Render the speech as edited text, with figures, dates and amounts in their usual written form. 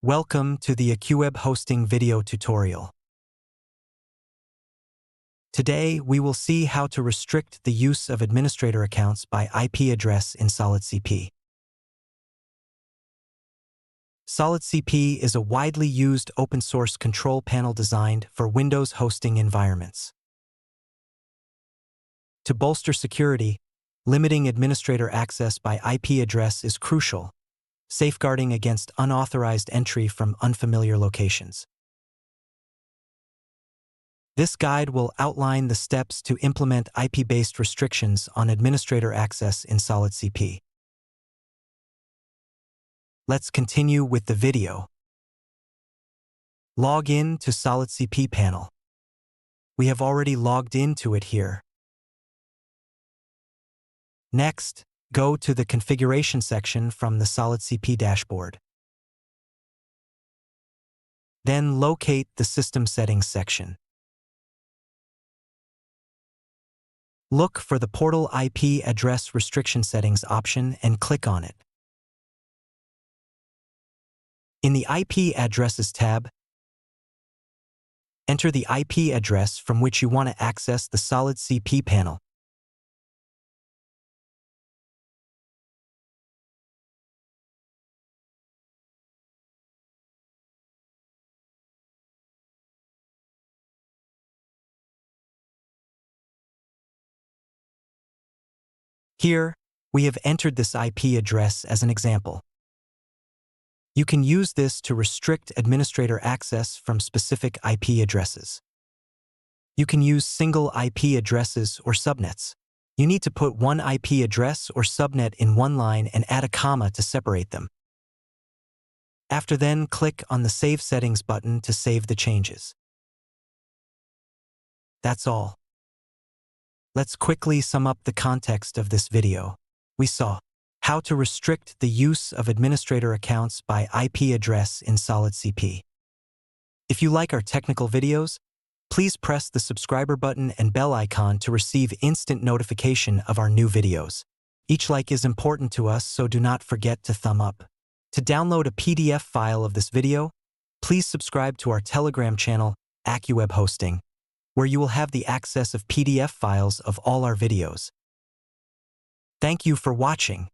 Welcome to the AccuWeb hosting video tutorial. Today, we will see how to restrict the use of administrator accounts by IP address in SolidCP. SolidCP is a widely used open-source control panel designed for Windows hosting environments. To bolster security, limiting administrator access by IP address is crucial, safeguarding against unauthorized entry from unfamiliar locations. This guide will outline the steps to implement IP-based restrictions on administrator access in SolidCP. Let's continue with the video. Log in to SolidCP panel. We have already logged into it here. Next, go to the configuration section from the SolidCP dashboard. Then locate the System Settings section. Look for the Portal IP Address Restriction Settings option and click on it. In the IP Addresses tab, enter the IP address from which you want to access the SolidCP panel. Here, we have entered this IP address as an example. You can use this to restrict administrator access from specific IP addresses. You can use single IP addresses or subnets. You need to put one IP address or subnet in one line and add a comma to separate them. After then, click on the Save Settings button to save the changes. That's all. Let's quickly sum up the context of this video. We saw how to restrict the use of administrator accounts by IP address in SolidCP. If you like our technical videos, please press the subscriber button and bell icon to receive instant notification of our new videos. Each like is important to us, so do not forget to thumb up. To download a PDF file of this video, please subscribe to our Telegram channel, AccuWeb Hosting, where you will have the access of PDF files of all our videos. Thank you for watching.